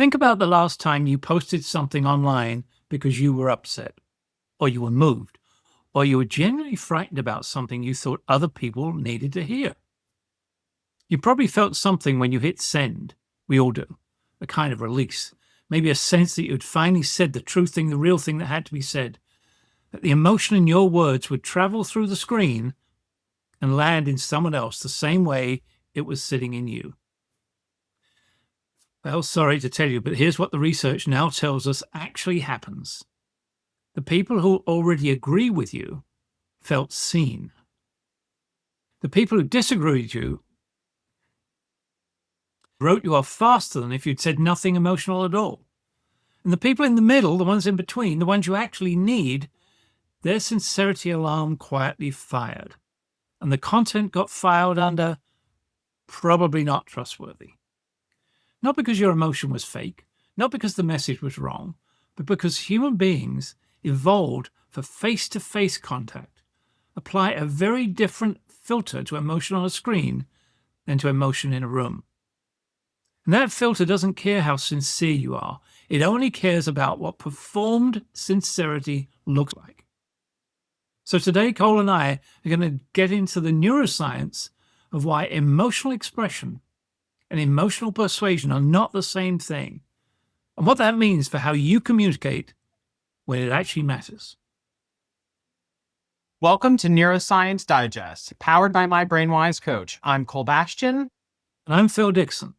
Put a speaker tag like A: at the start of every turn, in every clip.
A: Think about the last time you posted something online because you were upset, or you were moved, or you were genuinely frightened about something you thought other people needed to hear. You probably felt something when you hit send. We all do. A kind of release. Maybe a sense that you'd finally said the true thing, the real thing that had to be said. That the emotion in your words would travel through the screen and land in someone else the same way it was sitting in you. Well, sorry to tell you, but here's what the research now tells us actually happens. The people who already agree with you felt seen. The people who disagree with you wrote you off faster than if you'd said nothing emotional at all. And the people in the middle, the ones in between, the ones you actually need, their sincerity alarm quietly fired. And the content got filed under probably not trustworthy. Not because your emotion was fake, not because the message was wrong, but because human beings evolved for face-to-face contact, apply a very different filter to emotion on a screen than to emotion in a room. And that filter doesn't care how sincere you are. It only cares about what performed sincerity looks like. So today, Cole and I are going to get into the neuroscience of why emotional expression and emotional persuasion are not the same thing, and what that means for how you communicate when it actually matters.
B: Welcome to Neuroscience Digest, powered by my BrainWise coach. I'm Cole Bastian.
A: And I'm Phil Dixon.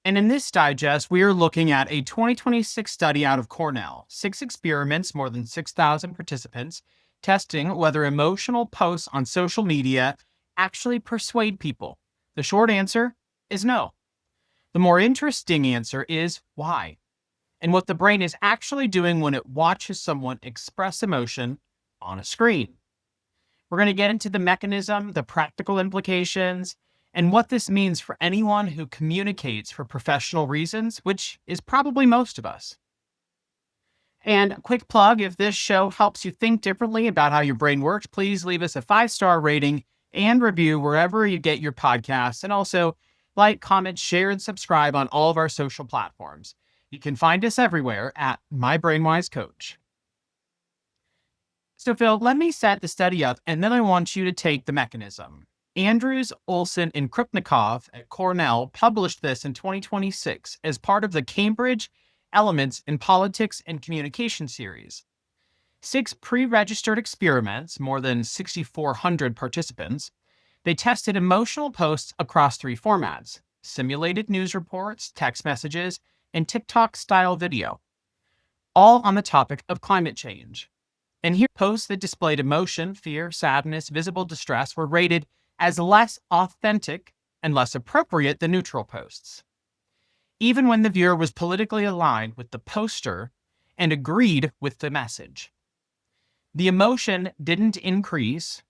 B: And in this digest, we are looking at a 2026 study out of Cornell. 6 experiments, more than 6,000 participants, testing whether emotional posts on social media actually persuade people. The short answer is no. The more interesting answer is why, and what the brain is actually doing when it watches someone express emotion on a screen. We're going to get into the mechanism, the practical implications, and what this means for anyone who communicates for professional reasons, which is probably most of us. And a quick plug, if this show helps you think differently about how your brain works, please leave us a 5-star rating and review wherever you get your podcasts, and also like, comment, share, and subscribe on all of our social platforms. You can find us everywhere at My BrainWise Coach. So Phil, let me set the study up, and then I want you to take the mechanism. Andrews, Olson, and Krupnikov at Cornell published this in 2026 as part of the Cambridge Elements in Politics and Communication series. 6 pre-registered experiments, more than 6,400 participants. They tested emotional posts across 3 formats: simulated news reports, text messages, and TikTok-style video, all on the topic of climate change. And here, posts that displayed emotion, fear, sadness, visible distress were rated as less authentic and less appropriate than neutral posts, even when the viewer was politically aligned with the poster and agreed with the message. The emotion didn't increase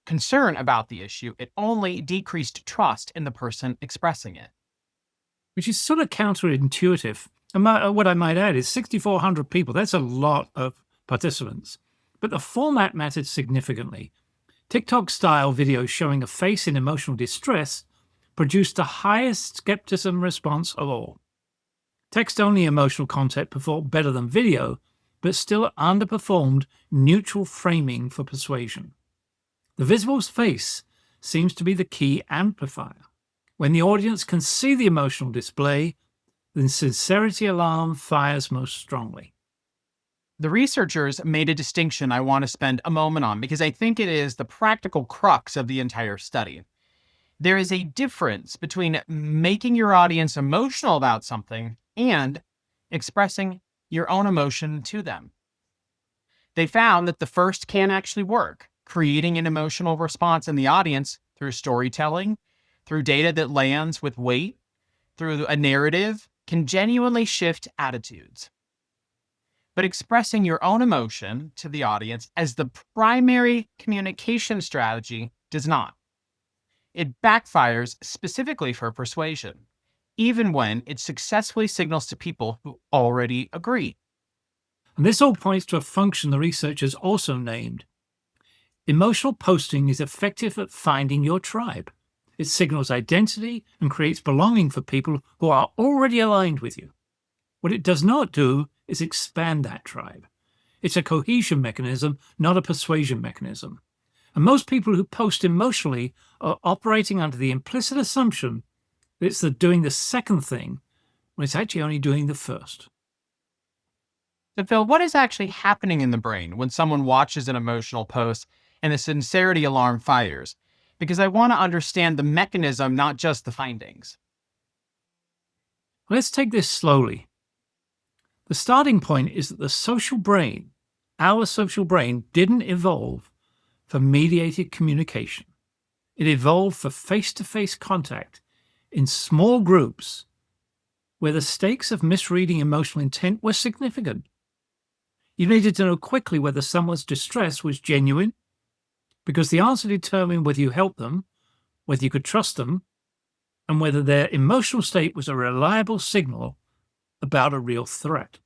B: concern about the issue, it only decreased trust in the person expressing it.
A: Which is sort of counterintuitive. And what I might add is 6,400 people. That's a lot of participants. But the format mattered significantly. TikTok-style videos showing a face in emotional distress produced the highest skepticism response of all. Text-only emotional content performed better than video, but still underperformed neutral framing for persuasion. The visible face seems to be the key amplifier. When the audience can see the emotional display, then sincerity alarm fires most strongly.
B: The researchers made a distinction I want to spend a moment on because I think it is the practical crux of the entire study. There is a difference between making your audience emotional about something and expressing your own emotion to them. They found that the first can actually work, creating an emotional response in the audience through storytelling, through data that lands with weight, through a narrative, can genuinely shift attitudes. But expressing your own emotion to the audience as the primary communication strategy does not. It backfires specifically for persuasion, even when it successfully signals to people who already agree.
A: And this all points to a function the researchers also named. Emotional posting is effective at finding your tribe. It signals identity and creates belonging for people who are already aligned with you. What it does not do is expand that tribe. It's a cohesion mechanism, not a persuasion mechanism. And most people who post emotionally are operating under the implicit assumption that it's doing the second thing when it's actually only doing the first.
B: So, Phil, what is actually happening in the brain when someone watches an emotional post and the sincerity alarm fires? Because I want to understand the mechanism, not just the findings.
A: Let's take this slowly. The starting point is that the social brain, our social brain, didn't evolve for mediated communication. It evolved for face-to-face contact in small groups where the stakes of misreading emotional intent were significant. You needed to know quickly whether someone's distress was genuine, because the answer determined whether you helped them, whether you could trust them, and whether their emotional state was a reliable signal about a real threat.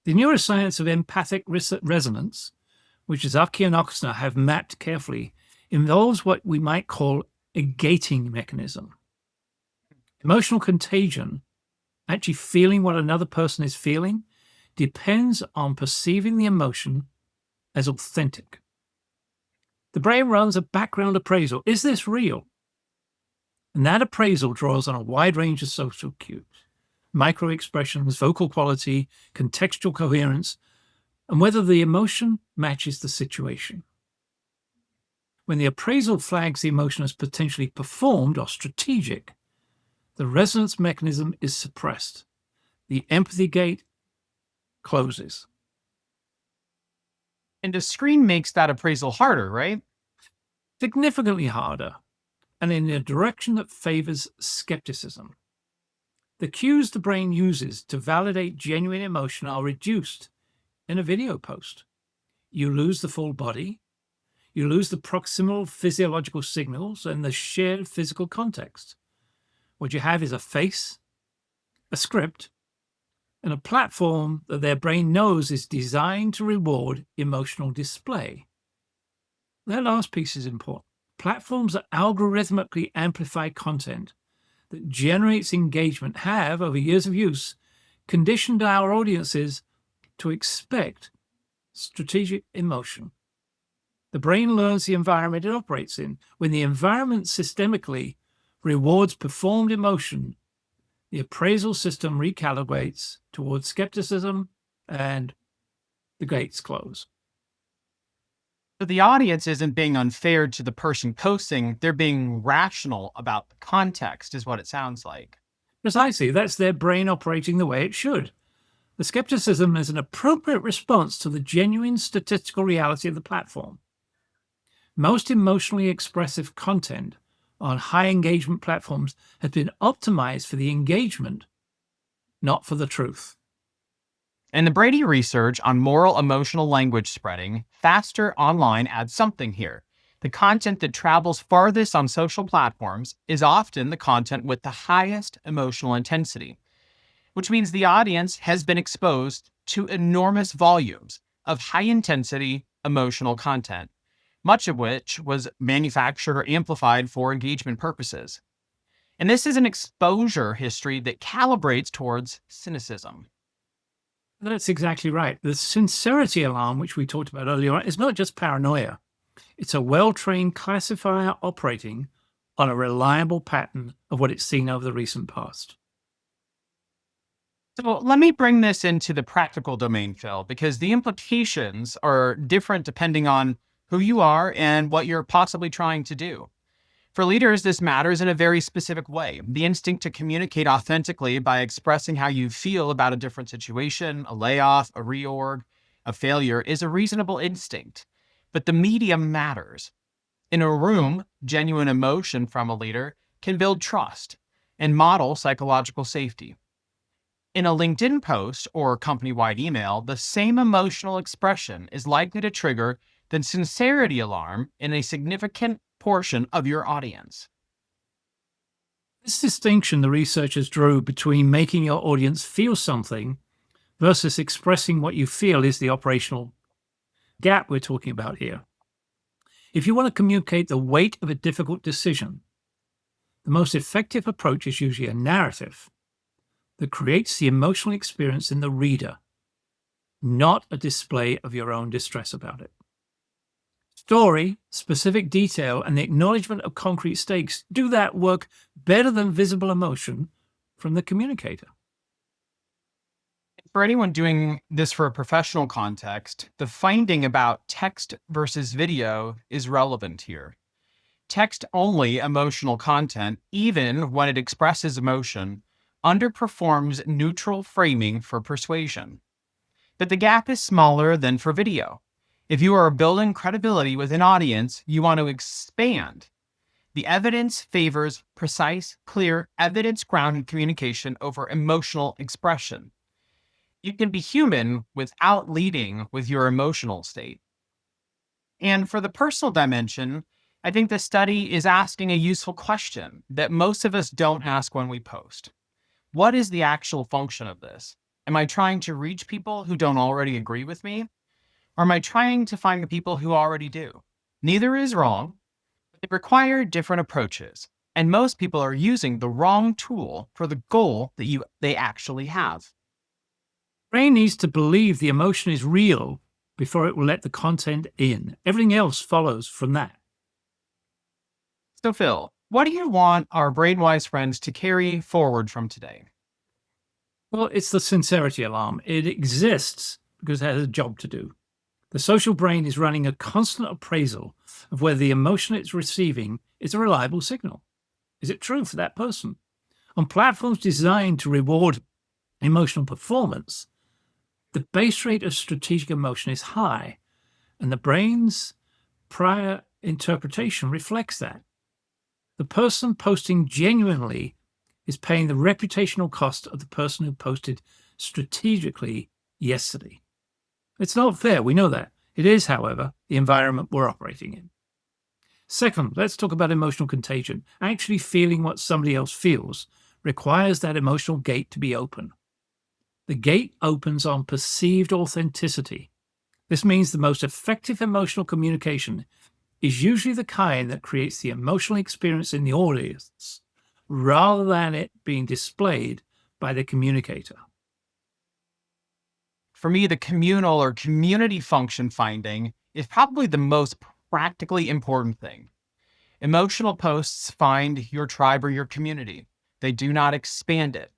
A: The neuroscience of empathic resonance, which Zaki and Ochsner have mapped carefully, involves what we might call a gating mechanism. Emotional contagion, actually feeling what another person is feeling, depends on perceiving the emotion as authentic. The brain runs a background appraisal. Is this real? And that appraisal draws on a wide range of social cues, micro expressions, vocal quality, contextual coherence, and whether the emotion matches the situation. When the appraisal flags the emotion as potentially performed or strategic, the resonance mechanism is suppressed. The empathy gate closes.
B: And a screen makes that appraisal harder, right?
A: Significantly harder, and in a direction that favors skepticism. The cues the brain uses to validate genuine emotion are reduced in a video post. You lose the full body, you lose the proximal physiological signals and the shared physical context. What you have is a face, a script, and a platform that their brain knows is designed to reward emotional display. That last piece is important. Platforms that algorithmically amplify content that generates engagement have, over years of use, conditioned our audiences to expect strategic emotion. The brain learns the environment it operates in. When the environment systemically rewards performed emotion, the appraisal system recalibrates towards skepticism and the gates close.
B: So the audience isn't being unfair to the person posting, they're being rational about the context, is what it sounds like.
A: Precisely, that's their brain operating the way it should. The skepticism is an appropriate response to the genuine statistical reality of the platform. Most emotionally expressive content on high engagement platforms has been optimized for the engagement, not for the truth.
B: And the Brady research on moral emotional language spreading faster online adds something here. The content that travels farthest on social platforms is often the content with the highest emotional intensity, which means the audience has been exposed to enormous volumes of high-intensity emotional content, much of which was manufactured or amplified for engagement purposes. And this is an exposure history that calibrates towards cynicism.
A: That's exactly right. The sincerity alarm, which we talked about earlier, is not just paranoia. It's a well-trained classifier operating on a reliable pattern of what it's seen over the recent past.
B: So let me bring this into the practical domain, Phil, because the implications are different depending on who you are and what you're possibly trying to do. For leaders, this matters in a very specific way. The instinct to communicate authentically by expressing how you feel about a different situation, a layoff, a reorg, a failure is a reasonable instinct. But the medium matters. In a room, genuine emotion from a leader can build trust and model psychological safety. In a LinkedIn post or company-wide email, the same emotional expression is likely to trigger the sincerity alarm in a significant portion of your audience.
A: This distinction the researchers drew between making your audience feel something versus expressing what you feel is the operational gap we're talking about here. If you want to communicate the weight of a difficult decision, the most effective approach is usually a narrative that creates the emotional experience in the reader, not a display of your own distress about it. Story, specific detail, and the acknowledgement of concrete stakes do that work better than visible emotion from the communicator.
B: For anyone doing this for a professional context, the finding about text versus video is relevant here. Text-only emotional content, even when it expresses emotion, underperforms neutral framing for persuasion. But the gap is smaller than for video. If you are building credibility with an audience, you want to expand. The evidence favors precise, clear, evidence-grounded communication over emotional expression. You can be human without leading with your emotional state. And for the personal dimension, I think the study is asking a useful question that most of us don't ask when we post. What is the actual function of this? Am I trying to reach people who don't already agree with me? Or am I trying to find the people who already do? Neither is wrong, but they require different approaches, and most people are using the wrong tool for the goal that they actually have.
A: Brain needs to believe the emotion is real before it will let the content in. Everything else follows from that.
B: So Phil, what do you want our BrainWise friends to carry forward from today?
A: Well, it's the sincerity alarm. It exists because it has a job to do. The social brain is running a constant appraisal of whether the emotion it's receiving is a reliable signal. Is it true for that person? On platforms designed to reward emotional performance, the base rate of strategic emotion is high, and the brain's prior interpretation reflects that. The person posting genuinely is paying the reputational cost of the person who posted strategically yesterday. It's not fair, we know that. It is, however, the environment we're operating in. Second, let's talk about emotional contagion. Actually feeling what somebody else feels requires that emotional gate to be open. The gate opens on perceived authenticity. This means the most effective emotional communication is usually the kind that creates the emotional experience in the audience rather than it being displayed by the communicator.
B: For me, the communal or community function finding is probably the most practically important thing. Emotional posts find your tribe or your community. They do not expand it.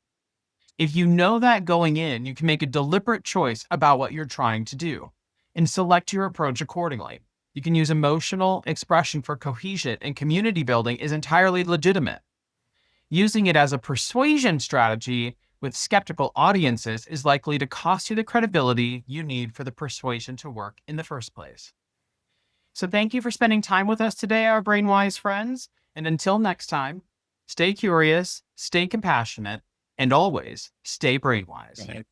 B: If you know that going in, you can make a deliberate choice about what you're trying to do and select your approach accordingly. You can use emotional expression for cohesion, and community building is entirely legitimate. Using it as a persuasion strategy with skeptical audiences is likely to cost you the credibility you need for the persuasion to work in the first place. So thank you for spending time with us today, our BrainWise friends. And until next time, stay curious, stay compassionate, and always stay BrainWise.
A: Right.